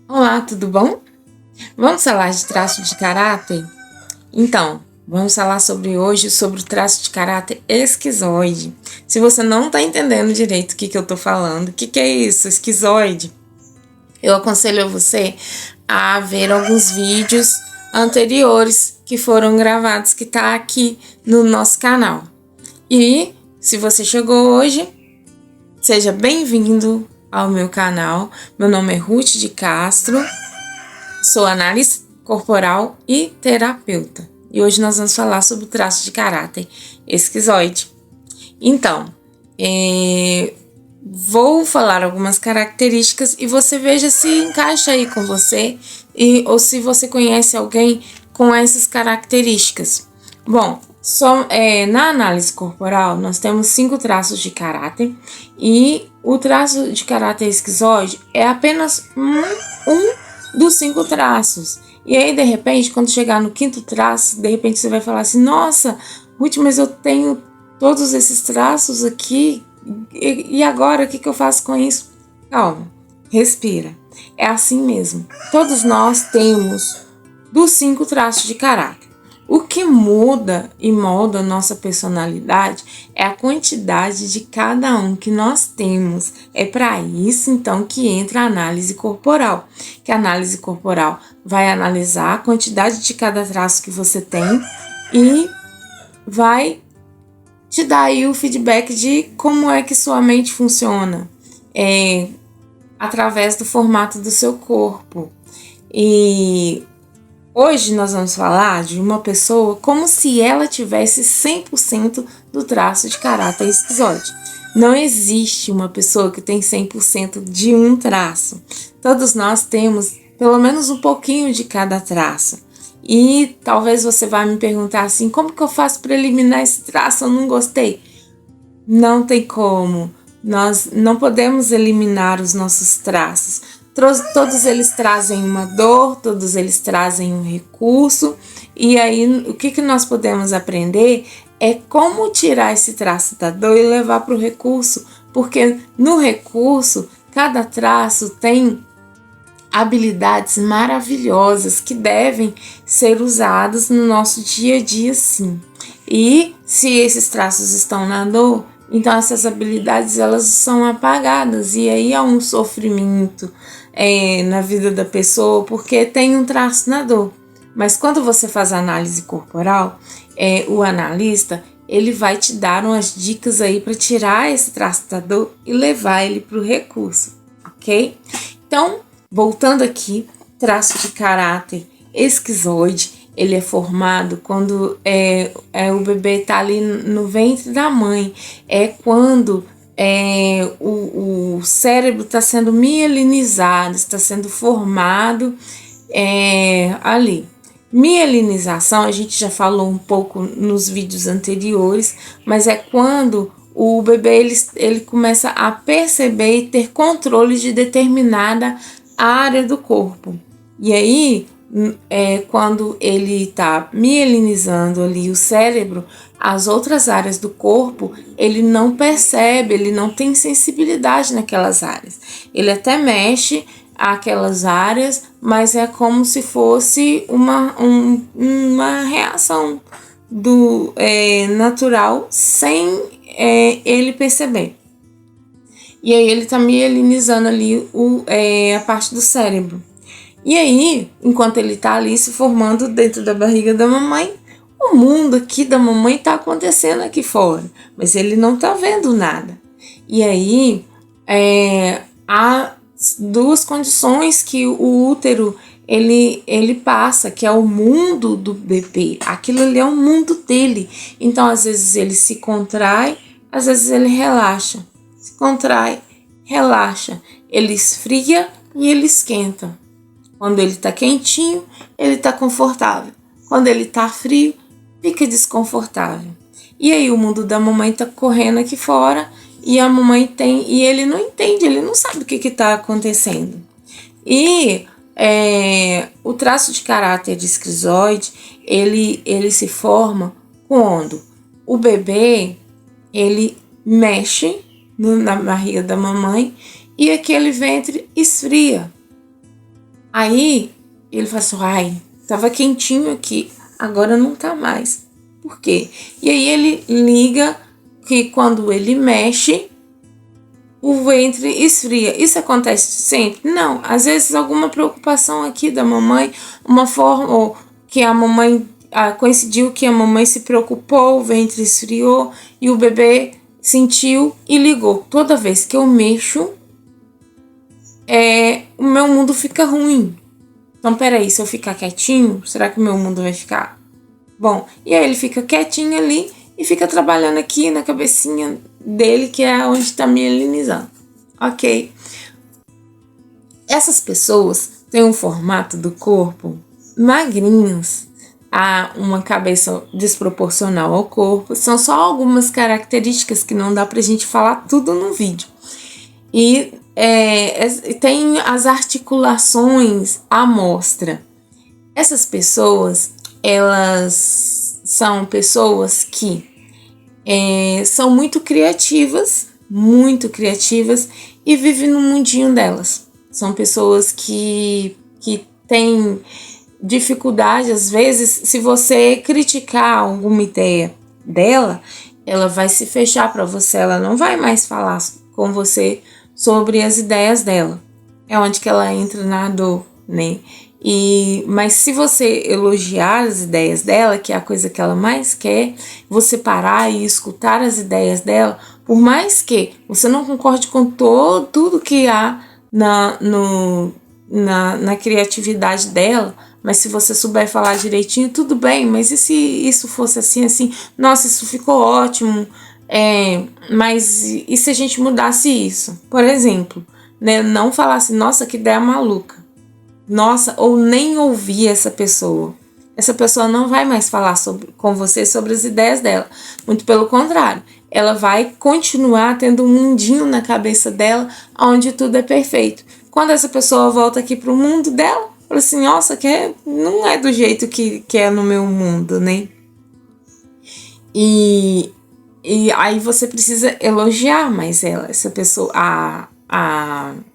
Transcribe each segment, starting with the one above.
Olá, tudo bom? Vamos falar de traço de caráter? Então, vamos falar hoje sobre o traço de caráter esquizoide. Se você não está entendendo direito o que eu estou falando, o que é isso, esquizoide? Eu aconselho você a ver alguns vídeos anteriores que foram gravados, que tá aqui no nosso canal. E se você chegou hoje, seja bem-vindo ao meu canal. Meu nome é Ruth de Castro. Sou analista corporal e terapeuta. E hoje nós vamos falar sobre o traço de caráter esquizoide. Então, vou falar algumas características e você veja se encaixa aí com você ou se você conhece alguém com essas características. Bom, na análise corporal nós temos 5 traços de caráter e o traço de caráter esquizoide é apenas um dos 5 traços. E aí, de repente, quando chegar no 5º traço, de repente você vai falar assim: nossa, Ruth, mas eu tenho todos esses traços aqui, e agora o que eu faço com isso? Calma, respira. É assim mesmo. Todos nós temos dos 5 traços de caráter. O que muda e molda a nossa personalidade é a quantidade de cada um que nós temos. É para isso, então, que entra a análise corporal. Que a análise corporal vai analisar a quantidade de cada traço que você tem e vai te dar aí o feedback de como é que sua mente funciona. Através do formato do seu corpo. E hoje nós vamos falar de uma pessoa como se ela tivesse 100% do traço de caráter esquizoide. Não existe uma pessoa que tem 100% de um traço. Todos nós temos pelo menos um pouquinho de cada traço. E talvez você vá me perguntar assim: como que eu faço para eliminar esse traço? Eu não gostei. Não tem como. Nós não podemos eliminar os nossos traços. Todos eles trazem uma dor, todos eles trazem um recurso. E aí, o que nós podemos aprender é como tirar esse traço da dor e levar para o recurso. Porque no recurso, cada traço tem habilidades maravilhosas que devem ser usadas no nosso dia a dia, sim. E se esses traços estão na dor, então essas habilidades elas são apagadas e aí há um sofrimento na vida da pessoa porque tem um traço na dor. Mas quando você faz análise corporal, o analista ele vai te dar umas dicas aí para tirar esse traço da dor e levar ele para o recurso, ok? Então, voltando aqui, traço de caráter esquizoide, ele é formado quando o bebê está ali no ventre da mãe. É quando o cérebro está sendo mielinizado, está sendo formado ali. Mielinização, a gente já falou um pouco nos vídeos anteriores, mas é quando o bebê ele começa a perceber e ter controle de determinada área do corpo. E aí, quando ele está mielinizando ali o cérebro, as outras áreas do corpo, ele não percebe, ele não tem sensibilidade naquelas áreas. Ele até mexe aquelas áreas, mas é como se fosse uma reação natural sem ele perceber. E aí ele tá mielinizando ali a parte do cérebro. E aí, enquanto ele tá ali se formando dentro da barriga da mamãe, o mundo aqui da mamãe tá acontecendo aqui fora, mas ele não tá vendo nada. E aí, há 2 condições que o útero ele passa, que é o mundo do bebê. Aquilo ali é o mundo dele. Então, às vezes ele se contrai, às vezes ele relaxa. Se contrai, relaxa. Ele esfria e ele esquenta. Quando ele tá quentinho, ele tá confortável. Quando ele tá frio, fica desconfortável. E aí o mundo da mamãe tá correndo aqui fora e a mamãe e ele não entende, ele não sabe o que tá acontecendo. E o traço de caráter de esquizoide, ele se forma quando o bebê, ele mexe na barriga da mamãe e aquele ventre esfria. Aí ele fala assim, ai, tava quentinho aqui, agora não tá mais. Por quê? E aí ele liga que quando ele mexe, o ventre esfria. Isso acontece sempre? Não. Às vezes alguma preocupação aqui da mamãe, uma forma ou que a mamãe coincidiu que a mamãe se preocupou, o ventre esfriou e o bebê sentiu e ligou. Toda vez que eu mexo, o meu mundo fica ruim. Então, peraí, se eu ficar quietinho, será que o meu mundo vai ficar bom? E aí ele fica quietinho ali e fica trabalhando aqui na cabecinha dele, que é onde está mielinizando. Ok? Essas pessoas têm um formato do corpo magrinhos, há uma cabeça desproporcional ao corpo. São só algumas características que não dá pra gente falar tudo no vídeo. E tem as articulações à mostra. Essas pessoas, elas são pessoas que são muito criativas e vivem no mundinho delas. São pessoas que têm dificuldade, às vezes, se você criticar alguma ideia dela, ela vai se fechar para você, ela não vai mais falar com você sobre as ideias dela. É onde que ela entra na dor, né? Mas se você elogiar as ideias dela, que é a coisa que ela mais quer, você parar e escutar as ideias dela, por mais que você não concorde com tudo que há na criatividade dela, mas se você souber falar direitinho, tudo bem, mas e se isso fosse assim? Nossa, isso ficou ótimo, mas e se a gente mudasse isso? Por exemplo, né, não falasse, nossa, que ideia maluca. Nossa, ou nem ouvir essa pessoa. Essa pessoa não vai mais falar com você sobre as ideias dela. Muito pelo contrário, ela vai continuar tendo um mundinho na cabeça dela, onde tudo é perfeito. Quando essa pessoa volta aqui pro mundo dela, fala assim, nossa, não é do jeito que é no meu mundo, né? E aí você precisa elogiar mais essa pessoa,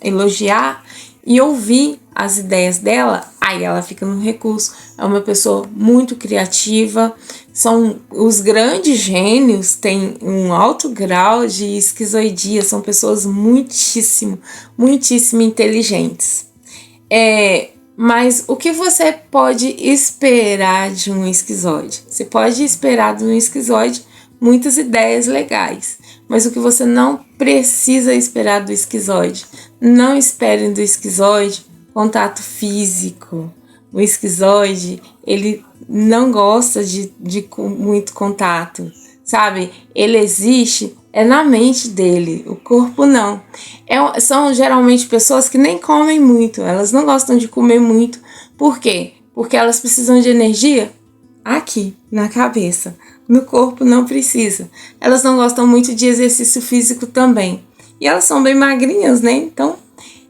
elogiar e ouvir as ideias dela, aí ela fica no recurso. É uma pessoa muito criativa. São os grandes gênios, têm um alto grau de esquizoidia, são pessoas muitíssimo inteligentes. Mas o que você pode esperar de um esquizoide? Você pode esperar de um esquizoide muitas ideias legais, mas o que você não precisa esperar do esquizoide? Não esperem do esquizoide contato físico. O esquizoide, ele não gosta de muito contato, sabe? Ele existe na mente dele, o corpo não. São geralmente pessoas que nem comem muito, elas não gostam de comer muito. Por quê? Porque elas precisam de energia aqui, na cabeça. No corpo não precisa. Elas não gostam muito de exercício físico também. E elas são bem magrinhas, né? Então,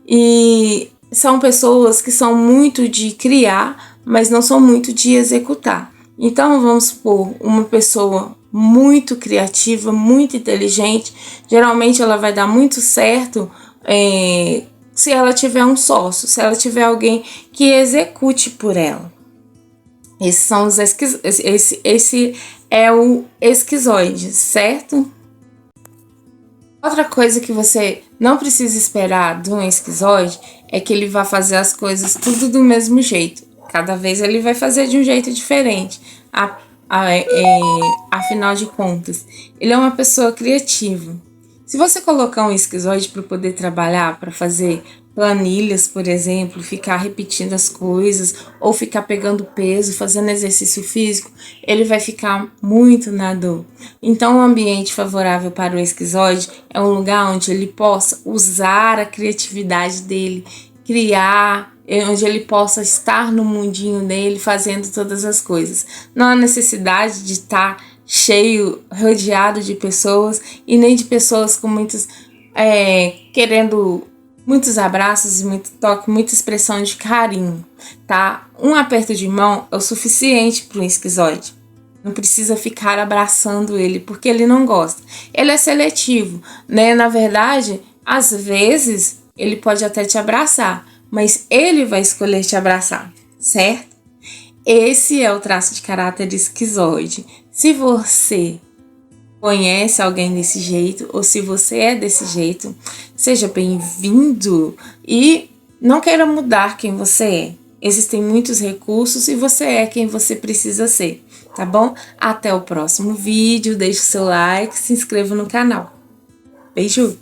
e são pessoas que são muito de criar, mas não são muito de executar. Então, vamos supor, uma pessoa muito criativa, muito inteligente, geralmente ela vai dar muito certo se ela tiver um sócio, se ela tiver alguém que execute por ela. Esses são os esse é o esquizoide, certo? Outra coisa que você não precisa esperar de um esquizoide é que ele vai fazer as coisas tudo do mesmo jeito. Cada vez ele vai fazer de um jeito diferente. Afinal de contas, ele é uma pessoa criativa. Se você colocar um esquizoide para poder trabalhar, para fazer planilhas, por exemplo, ficar repetindo as coisas ou ficar pegando peso, fazendo exercício físico, ele vai ficar muito na dor. Então, um ambiente favorável para o esquizoide é um lugar onde ele possa usar a criatividade dele, criar, onde ele possa estar no mundinho dele fazendo todas as coisas. Não há necessidade de estar cheio, rodeado de pessoas e nem de pessoas com muitos querendo muitos abraços e muito toque, muita expressão de carinho, tá? Um aperto de mão é o suficiente para um esquizoide. Não precisa ficar abraçando ele, porque ele não gosta. Ele é seletivo, né? Na verdade, às vezes, ele pode até te abraçar, mas ele vai escolher te abraçar, certo? Esse é o traço de caráter esquizoide. Se você conhece alguém desse jeito, ou se você é desse jeito, seja bem-vindo e não queira mudar quem você é. Existem muitos recursos e você é quem você precisa ser, tá bom? Até o próximo vídeo, deixe o seu like, se inscreva no canal. Beijo!